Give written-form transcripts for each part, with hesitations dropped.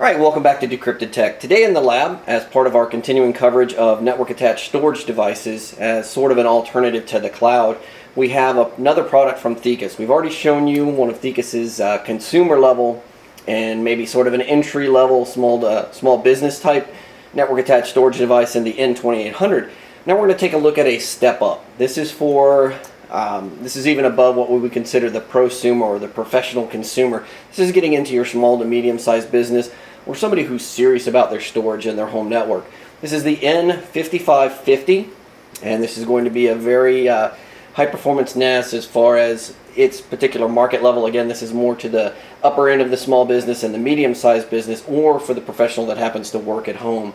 Alright, welcome back to Decrypted Tech. Today in the lab, as part of our continuing coverage of network-attached storage devices as sort of an alternative to the cloud, we have another product from Thecus. We've already shown you one of Thecus's consumer level and maybe sort of an entry level small business type network-attached storage device in the N2800. Now we're going to take a look at a step up. This is for this is even above what we would consider the prosumer or the professional consumer. This is getting into your small to medium-sized business or somebody who's serious about their storage and their home network. This is the N5550, and this is going to be a very high-performance NAS as far as its particular market level. Again, this is more to the upper end of the small business and the medium-sized business, or for the professional that happens to work at home.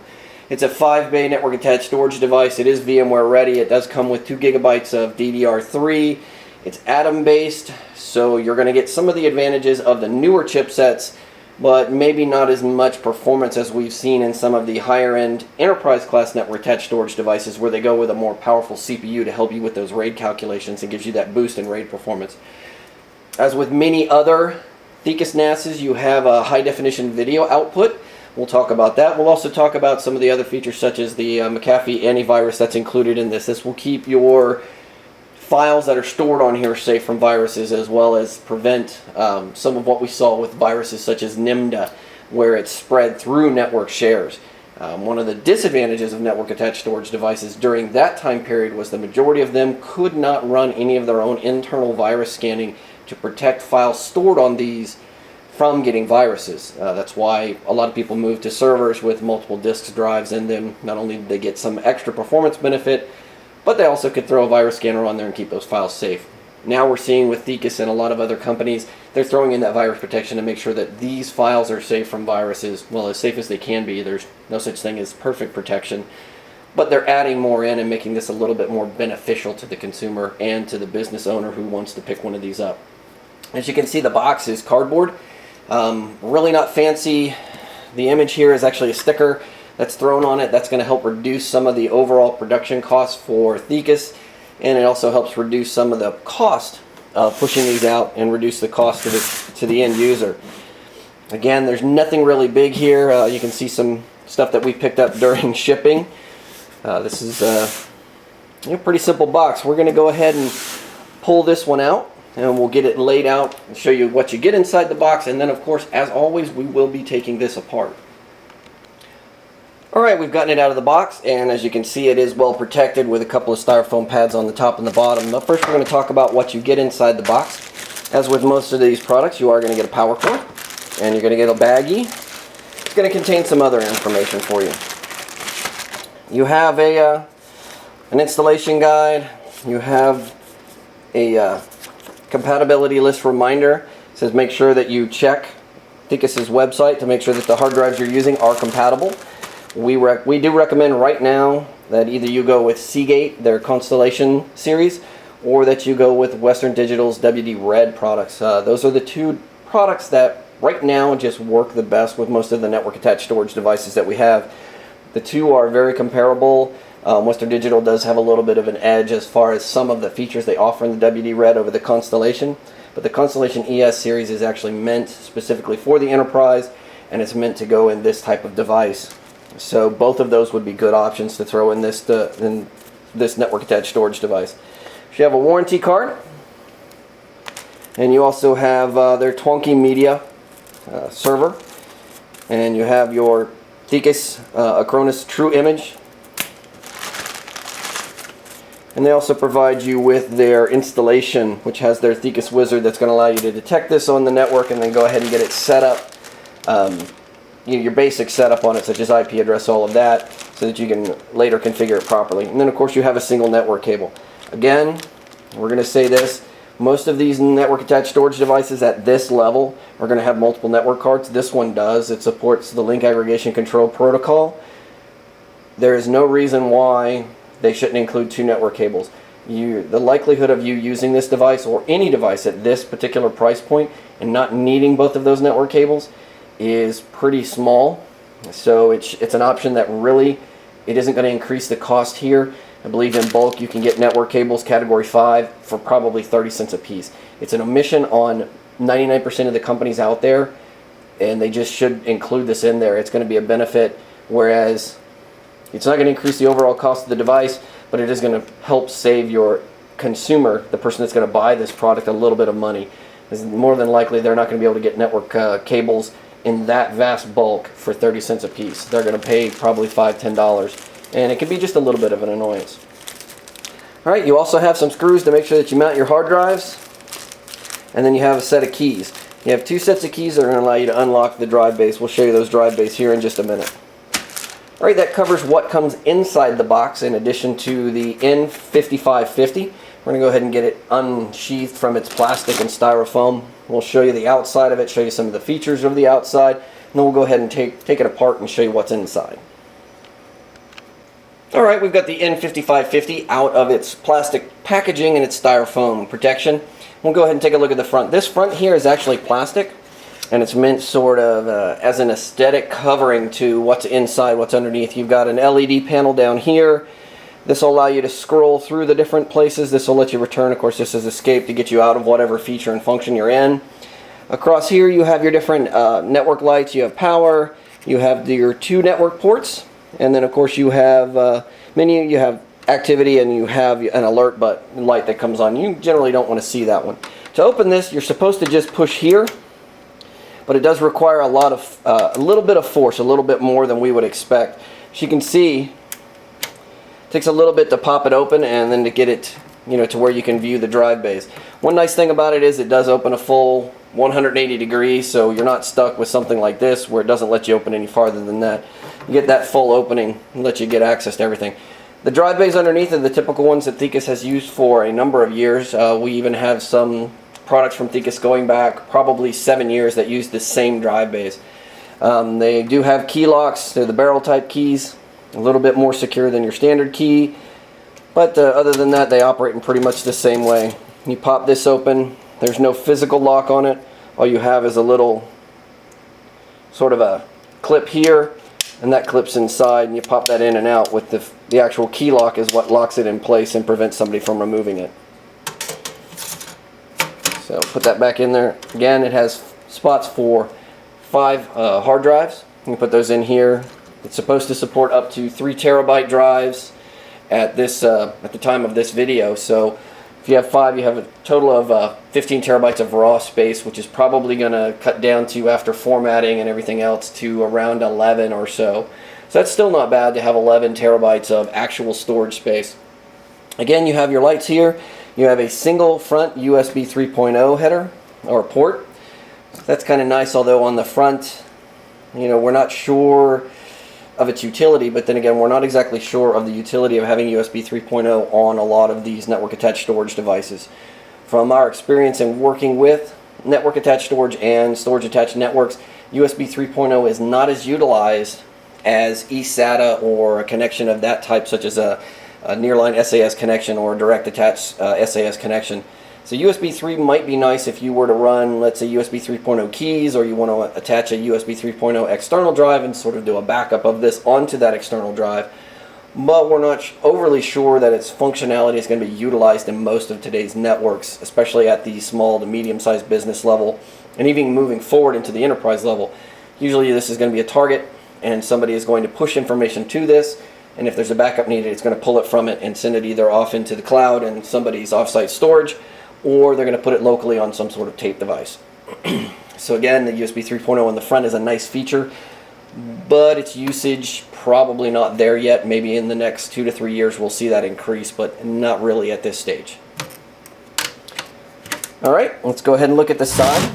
It's a 5-bay network-attached storage device. It is VMware ready. It does come with 2 gigabytes of DDR3. It's Atom-based, so you're going to get some of the advantages of the newer chipsets, but maybe not as much performance as we've seen in some of the higher-end enterprise-class network-attached storage devices where they go with a more powerful CPU to help you with those RAID calculations and gives you that boost in RAID performance. As with many other Thecus NASs, you have a high-definition video output. We'll talk about that. We'll also talk about some of the other features such as the McAfee antivirus that's included in this. This will keep your files that are stored on here safe from viruses, as well as prevent some of what we saw with viruses such as NIMDA, where it's spread through network shares. One of the disadvantages of network-attached storage devices during that time period was the majority of them could not run any of their own internal virus scanning to protect files stored on these from getting viruses. That's why a lot of people move to servers with multiple disk drives in them. Not only did they get some extra performance benefit, but they also could throw a virus scanner on there and keep those files safe. Now we're seeing with Thecus and a lot of other companies, they're throwing in that virus protection to make sure that these files are safe from viruses, well, as safe as they can be. There's no such thing as perfect protection, but they're adding more in and making this a little bit more beneficial to the consumer and to the business owner who wants to pick one of these up. As you can see, the box is cardboard. Really not fancy. The image here is actually a sticker that's thrown on it. That's going to help reduce some of the overall production costs for Thecus, and it also helps reduce some of the cost of pushing these out and reduce the cost to the end user. Again, there's nothing really big here. You can see some stuff that we picked up during shipping. This is a pretty simple box. We're going to go ahead and pull this one out, and we'll get it laid out and show you what you get inside the box. And then, of course, as always, we will be taking this apart. Alright, we've gotten it out of the box, and as you can see, it is well protected with a couple of styrofoam pads on the top and the bottom. But first, we're going to talk about what you get inside the box. As with most of these products, you are going to get a power cord, and you're going to get a baggie. It's going to contain some other information for you. You have an installation guide. You have a compatibility list reminder. It says make sure that you check Thecus's website to make sure that the hard drives you're using are compatible. We do recommend right now that either you go with Seagate, their Constellation series, or that you go with Western Digital's WD Red products. Those are the two products that right now just work the best with most of the network-attached storage devices that we have. The two are very comparable. Western Digital does have a little bit of an edge as far as some of the features they offer in the WD Red over the Constellation, but the Constellation ES series is actually meant specifically for the enterprise, and it's meant to go in this type of device. So both of those would be good options to throw in this network-attached storage device. You have a warranty card, and you also have their Twonky Media server, and you have your Thecus Acronis True Image. And they also provide you with their installation, which has their Thecus Wizard that's going to allow you to detect this on the network and then go ahead and get it set up. Your basic setup on it, such as IP address, all of that, so that you can later configure it properly. And then, of course, you have a single network cable. Again, we're going to say this. Most of these network-attached storage devices at this level are going to have multiple network cards. This one does. It supports the Link Aggregation Control Protocol. There is no reason why they shouldn't include 2 network cables. The likelihood of you using this device or any device at this particular price point and not needing both of those network cables is pretty small. So it's an option that really, it isn't going to increase the cost here. I believe in bulk you can get network cables category 5 for probably 30 cents a piece. It's an omission on 99% of the companies out there and they just should include this in there. It's going to be a benefit, whereas it's not going to increase the overall cost of the device, but it is going to help save your consumer, the person that's going to buy this product, a little bit of money. Because more than likely they're not going to be able to get network cables in that vast bulk for 30 cents a piece. They're going to pay probably $5–10, and it can be just a little bit of an annoyance. Alright, you also have some screws to make sure that you mount your hard drives, and then you have a set of keys. You have 2 sets of keys that are going to allow you to unlock the drive base. We'll show you those drive bays here in just a minute. Alright, that covers what comes inside the box in addition to the N5550. We're going to go ahead and get it unsheathed from its plastic and styrofoam. We'll show you the outside of it, show you some of the features of the outside, and then we'll go ahead and take it apart and show you what's inside. Alright, we've got the N5550 out of its plastic packaging and its styrofoam protection. We'll go ahead and take a look at the front. This front here is actually plastic, and it's meant sort of as an aesthetic covering to what's inside, what's underneath. You've got an LED panel down here. This will allow you to scroll through the different places. This will let you return. Of course, this is escape to get you out of whatever feature and function you're in. Across here, you have your different network lights. You have power. You have your 2 network ports. And then, of course, you have menu. You have activity, and you have an alert light that comes on. You generally don't want to see that one. To open this, you're supposed to just push here, but it does require a little bit of force, a little bit more than we would expect. As you can see, it takes a little bit to pop it open and then to get it, to where you can view the drive bays. One nice thing about it is it does open a full 180 degrees, so you're not stuck with something like this where it doesn't let you open any farther than that. You get that full opening and let you get access to everything. The drive bays underneath are the typical ones that Thecus has used for a number of years. We even have some products from Thecus going back probably 7 years that use the same drive bays. They do have key locks. They're the barrel type keys, a little bit more secure than your standard key, but other than that, they operate in pretty much the same way. You pop this open. There's no physical lock on it. All you have is a little sort of a clip here, and that clips inside, and you pop that in and out with the actual key lock is what locks it in place and prevents somebody from removing it. So put that back in there. Again, it has spots for 5 hard drives. You can put those in here. It's supposed to support up to 3 terabyte drives at the time of this video. So if you have 5, you have a total of 15 terabytes of raw space, which is probably going to cut down to, after formatting and everything else, to around 11 or so. So that's still not bad to have 11 terabytes of actual storage space. Again, you have your lights here. You have a single front USB 3.0 header or port. That's kind of nice, although on the front, we're not sure of its utility, but then again, we're not exactly sure of the utility of having USB 3.0 on a lot of these network attached storage devices. From our experience in working with network attached storage and storage attached networks, USB 3.0 is not as utilized as eSATA or a connection of that type, such as a nearline SAS connection or a direct attached SAS connection. So USB 3 might be nice if you were to run, let's say, USB 3.0 keys, or you want to attach a USB 3.0 external drive and sort of do a backup of this onto that external drive. But we're not overly sure that its functionality is going to be utilized in most of today's networks, especially at the small to medium-sized business level, and even moving forward into the enterprise level. Usually this is going to be a target, and somebody is going to push information to this, and if there's a backup needed, it's going to pull it from it and send it either off into the cloud and somebody's offsite storage, or they're going to put it locally on some sort of tape device. So again, the USB 3.0 on the front is a nice feature, but its usage probably not there yet. Maybe in the next 2 to 3 years we'll see that increase, but not really at this stage. Alright, let's go ahead and look at the side.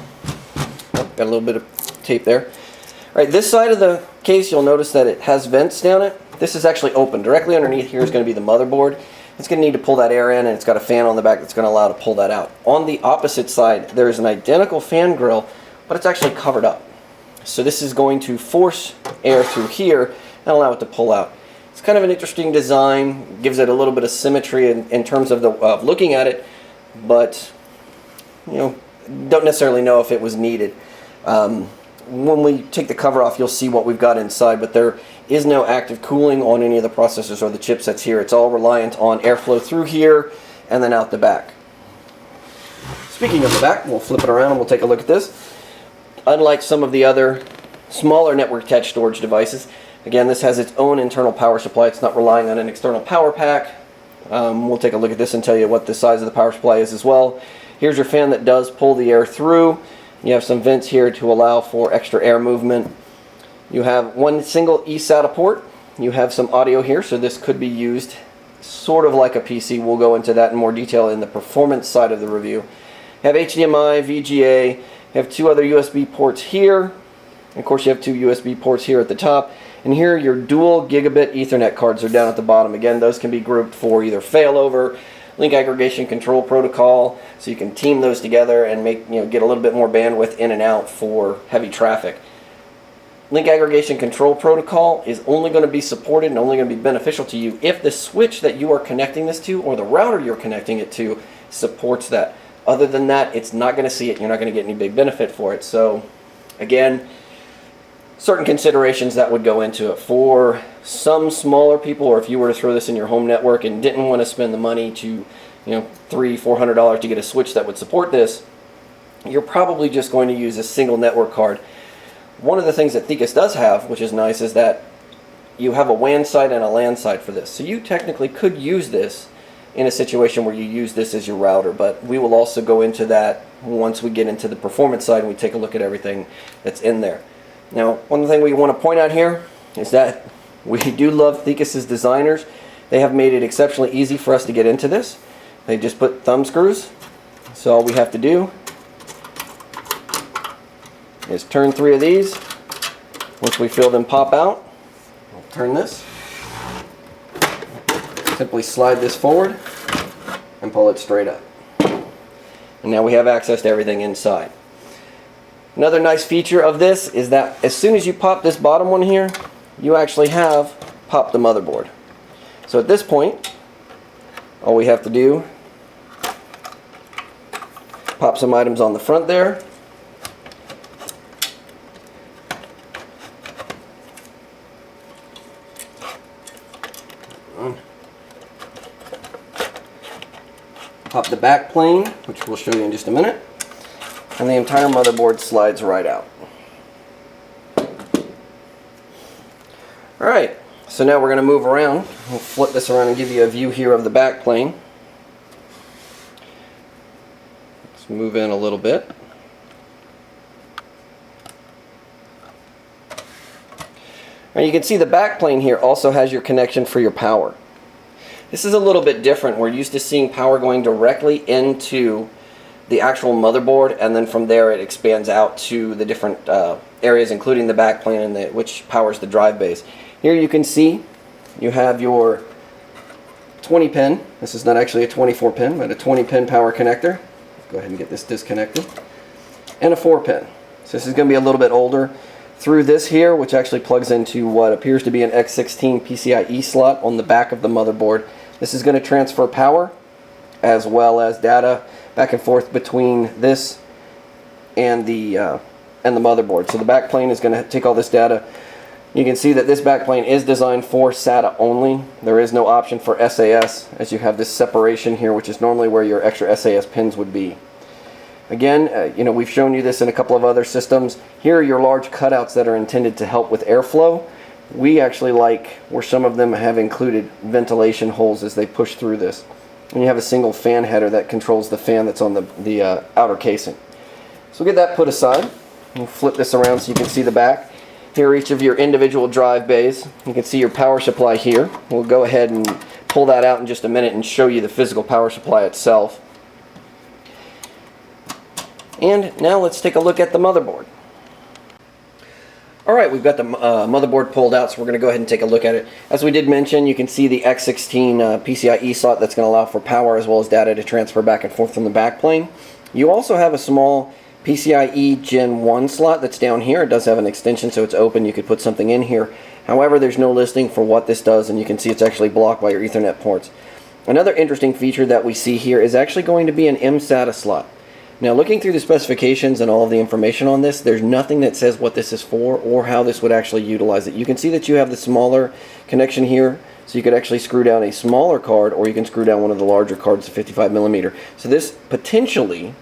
Oh, got a little bit of tape there. Alright, this side of the case, you'll notice that it has vents down it. This is actually open. Directly underneath here is going to be the motherboard. It's going to need to pull that air in, and it's got a fan on the back that's going to allow it to pull that out. On the opposite side, there is an identical fan grill, but it's actually covered up. So this is going to force air through here and allow it to pull out. It's kind of an interesting design, gives it a little bit of symmetry in terms of looking at it, but don't necessarily know if it was needed. When we take the cover off, you'll see what we've got inside, but there is no active cooling on any of the processors or the chipsets here. It's all reliant on airflow through here and then out the back. Speaking of the back, we'll flip it around and we'll take a look at this. Unlike some of the other smaller network attached storage devices, again, this has its own internal power supply. It's not relying on an external power pack. We'll take a look at this and tell you what the size of the power supply is as well. Here's your fan that does pull the air through. You have some vents here to allow for extra air movement. You have one single eSATA port. You have some audio here, so this could be used sort of like a PC. We'll go into that in more detail in the performance side of the review. You have HDMI, VGA. You have two other USB ports here. And of course, you have two USB ports here at the top. And here, your dual gigabit Ethernet cards are down at the bottom. Again, those can be grouped for either failover, link aggregation control protocol, so you can team those together and make, get a little bit more bandwidth in and out for heavy traffic. Link aggregation control protocol is only going to be supported and only going to be beneficial to you if the switch that you are connecting this to or the router you're connecting it to supports that. Other than that, it's not going to see it. You're not going to get any big benefit for it. So, again, certain considerations that would go into it. For some smaller people, or if you were to throw this in your home network and didn't want to spend the money to, $300-400 to get a switch that would support this, you're probably just going to use a single network card. One of the things that Thecus does have, which is nice, is that you have a WAN side and a LAN side for this. So you technically could use this in a situation where you use this as your router, but we will also go into that once we get into the performance side and we take a look at everything that's in there. Now, one thing we want to point out here is that we do love Thecus's designers. They have made it exceptionally easy for us to get into this. They just put thumb screws, so all we have to do is turn 3 of these. Once we feel them pop out, we'll turn this. Simply slide this forward and pull it straight up. And now we have access to everything inside. Another nice feature of this is that as soon as you pop this bottom one here, you actually have popped the motherboard. So at this point, all we have to do, pop some items on the front there. Pop the back plane, which we'll show you in just a minute, and the entire motherboard slides right out. Alright, so now we're going to move around. We'll flip this around and give you a view here of the back plane. Let's move in a little bit. Now you can see the back plane here also has your connection for your power. This is a little bit different. We're used to seeing power going directly into the actual motherboard, and then from there it expands out to the different areas, including the back plane, and which powers the drive bays. Here you can see you have your 20 pin. This is not actually a 24 pin, but a 20 pin power connector. Go ahead and get this disconnected. And a 4 pin. So this is going to be a little bit older. Through this here, which actually plugs into what appears to be an X16 PCIe slot on the back of the motherboard. This is going to transfer power as well as data back and forth between this and the motherboard. So the back plane is going to take all this data. You can see that this back plane is designed for SATA only. There is no option for SAS, as you have this separation here, which is normally where your extra SAS pins would be. Again, we've shown you this in a couple of other systems. Here are your large cutouts that are intended to help with airflow. We actually like where some of them have included ventilation holes as they push through this. And you have a single fan header that controls the fan that's on the outer casing. So we'll get that put aside. We'll flip this around so you can see the back. Here are each of your individual drive bays. You can see your power supply here. We'll go ahead and pull that out in just a minute and show you the physical power supply itself. And now let's take a look at the motherboard. Alright, we've got the motherboard pulled out, so we're going to go ahead and take a look at it. As we did mention, you can see the X16 PCIe slot that's going to allow for power as well as data to transfer back and forth from the back plane. You also have a small PCIe Gen 1 slot that's down here. It does have an extension, so it's open. You could put something in here. However, there's no listing for what this does, and you can see it's actually blocked by your Ethernet ports. Another interesting feature that we see here is actually going to be an mSATA slot. Now, looking through the specifications and all of the information on this, there's nothing that says what this is for or how this would actually utilize it. You can see that you have the smaller connection here, so you could actually screw down a smaller card, or you can screw down one of the larger cards, the 55mm. So this potentially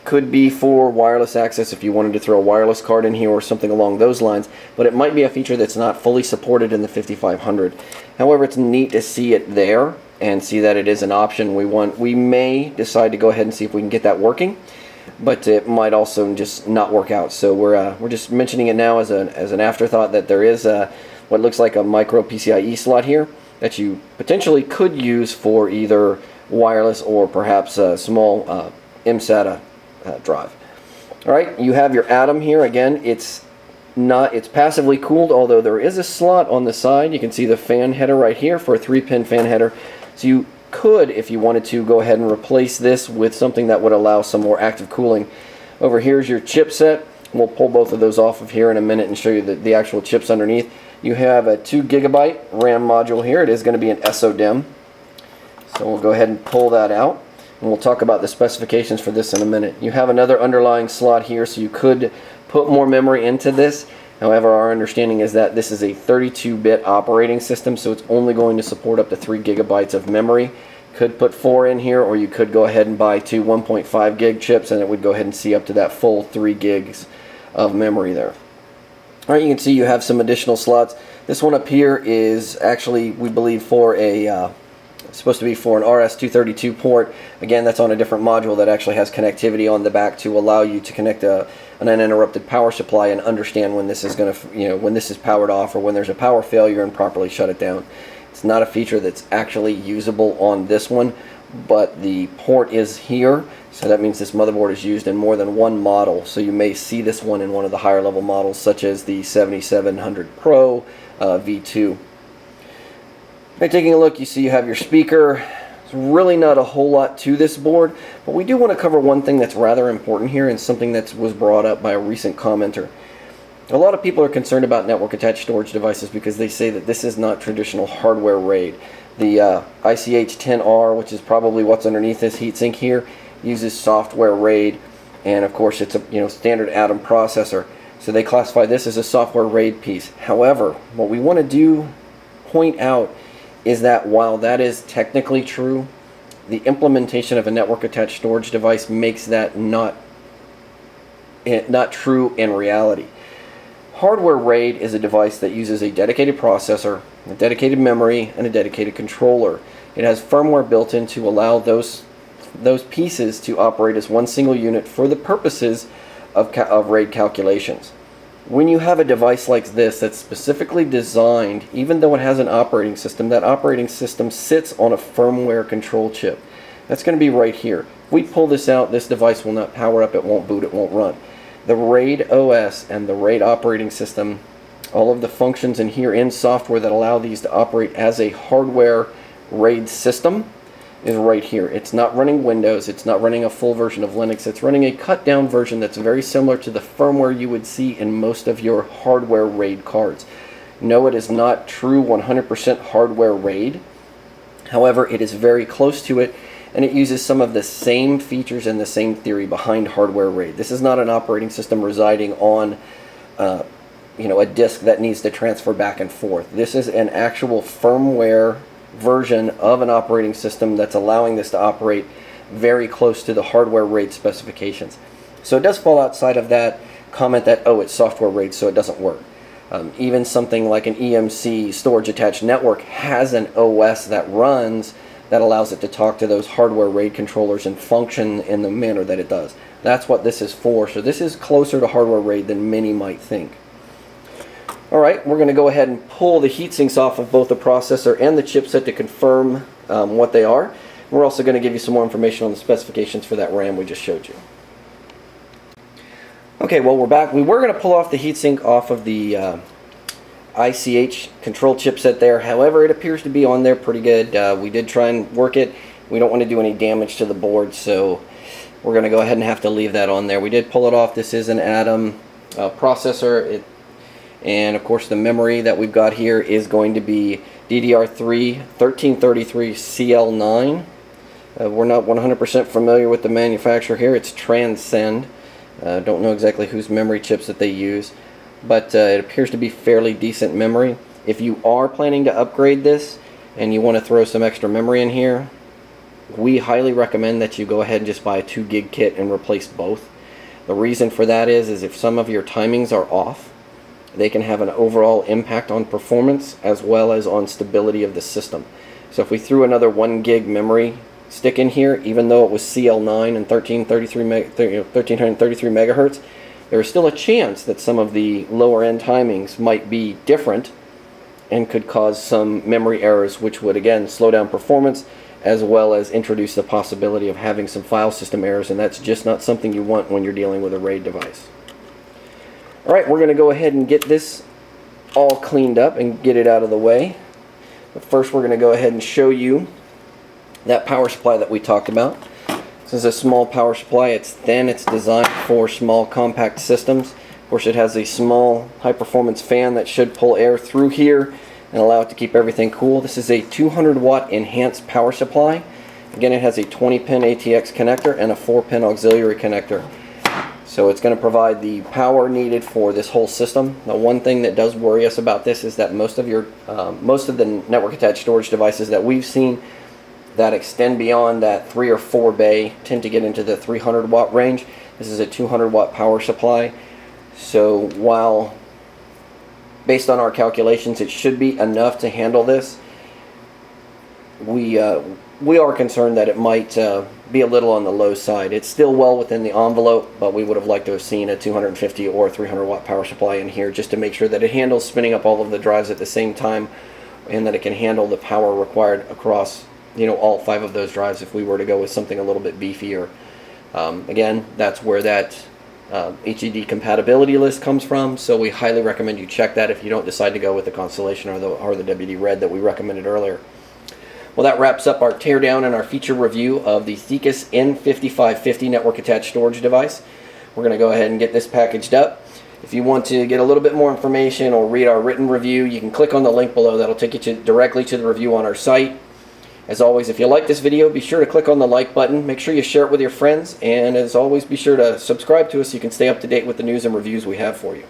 could be for wireless access if you wanted to throw a wireless card in here or something along those lines, but it might be a feature that's not fully supported in the 5500. However, it's neat to see it there and see that it is an option. We may decide to go ahead and see if we can get that working, but it might also just not work out. So we're just mentioning it now as an afterthought, that there is what looks like a micro PCIe slot here that you potentially could use for either wireless or perhaps a small mSATA drive. All right, you have your Atom here. Again, it's passively cooled, although there is a slot on the side. You can see the fan header right here for a 3-pin fan header. So you could, if you wanted to, go ahead and replace this with something that would allow some more active cooling. Over here is your chipset. We'll pull both of those off of here in a minute and show you the actual chips underneath. You have a 2 GB RAM module here. It is going to be an SODIMM. So we'll go ahead and pull that out, and we'll talk about the specifications for this in a minute. You have another underlying slot here, so you could put more memory into this. However, our understanding is that this is a 32-bit operating system, so it's only going to support up to 3 GB of memory. Could put 4 in here, or you could go ahead and buy 2 1.5 gig chips, and it would go ahead and see up to that full 3 gigs of memory there. All right, you can see you have some additional slots. This one up here is actually, we believe, for a supposed to be for an RS-232 port. Again, that's on a different module that actually has connectivity on the back to allow you to connect an uninterrupted power supply and understand when this is going to, when this is powered off or when there's a power failure, and properly shut it down. It's not a feature that's actually usable on this one, but the port is here, so that means this motherboard is used in more than one model. So you may see this one in one of the higher level models, such as the 7700 Pro V2. Right, taking a look, you see you have your speaker. There's really not a whole lot to this board, but we do want to cover one thing that's rather important here, and something that was brought up by a recent commenter. A lot of people are concerned about network attached storage devices because they say that this is not traditional hardware RAID. The ICH-10R, which is probably what's underneath this heatsink here, uses software RAID, and of course it's a standard Atom processor. So they classify this as a software RAID piece. However, what we want to point out is that while that is technically true, the implementation of a network attached storage device makes that not true in reality. Hardware RAID is a device that uses a dedicated processor, a dedicated memory, and a dedicated controller. It has firmware built in to allow those pieces to operate as one single unit for the purposes of RAID calculations. When you have a device like this that's specifically designed, even though it has an operating system, that operating system sits on a firmware control chip. That's going to be right here. If we pull this out, this device will not power up, it won't boot, it won't run. The RAID OS and the RAID operating system, all of the functions in here in software that allow these to operate as a hardware RAID system, is right here. It's not running Windows, it's not running a full version of Linux, it's running a cut down version that's very similar to the firmware you would see in most of your hardware RAID cards. No, it is not true 100% hardware RAID. However, it is very close to it, and it uses some of the same features and the same theory behind hardware RAID. This is not an operating system residing on a disk that needs to transfer back and forth. This is an actual firmware version of an operating system that's allowing this to operate very close to the hardware RAID specifications. So it does fall outside of that comment that, oh, it's software RAID, so it doesn't work. Even something like an EMC storage attached network has an OS that runs that allows it to talk to those hardware RAID controllers and function in the manner that it does. That's what this is for. So this is closer to hardware RAID than many might think. Alright, we're going to go ahead and pull the heatsinks off of both the processor and the chipset to confirm what they are. We're also going to give you some more information on the specifications for that RAM we just showed you. Okay, well, we're back. We were going to pull off the heatsink off of the ICH control chipset there. However, it appears to be on there pretty good. We did try and work it. We don't want to do any damage to the board, so we're going to go ahead and have to leave that on there. We did pull it off. This is an Atom processor. And of course the memory that we've got here is going to be DDR3 1333 CL9. We're not 100% familiar with the manufacturer here. It's Transcend. Don't know exactly whose memory chips that they use, but it appears to be fairly decent memory. If you are planning to upgrade this and you want to throw some extra memory in here, we highly recommend that you go ahead and just buy a 2 gig kit and replace both. The reason for that is if some of your timings are off, they can have an overall impact on performance as well as on stability of the system. So if we threw another 1 gig memory stick in here, even though it was CL9 and 1333 megahertz, there is still a chance that some of the lower end timings might be different and could cause some memory errors, which would again slow down performance as well as introduce the possibility of having some file system errors, and that's just not something you want when you're dealing with a RAID device. Alright, we're going to go ahead and get this all cleaned up and get it out of the way. But first we're going to go ahead and show you that power supply that we talked about. This is a small power supply. It's thin. It's designed for small compact systems. Of course, it has a small high-performance fan that should pull air through here and allow it to keep everything cool. This is a 200-watt enhanced power supply. Again, it has a 20-pin ATX connector and a 4-pin auxiliary connector. So it's going to provide the power needed for this whole system. The one thing that does worry us about this is that most of the network attached storage devices that we've seen that extend beyond that 3 or 4 bay tend to get into the 300-watt range. This is a 200-watt power supply. So while based on our calculations it should be enough to handle this, we are concerned that it might be a little on the low side. It's still well within the envelope, but we would have liked to have seen a 250 or 300-watt power supply in here just to make sure that it handles spinning up all of the drives at the same time and that it can handle the power required across, you know, all 5 of those drives if we were to go with something a little bit beefier. Again, that's where that HDD compatibility list comes from, so we highly recommend you check that if you don't decide to go with the Constellation or the WD Red that we recommended earlier. Well, that wraps up our teardown and our feature review of the Thecus N5550 network attached storage device. We're going to go ahead and get this packaged up. If you want to get a little bit more information or read our written review, you can click on the link below. That'll take you directly to the review on our site. As always, if you like this video, be sure to click on the like button. Make sure you share it with your friends. And as always, be sure to subscribe to us so you can stay up to date with the news and reviews we have for you.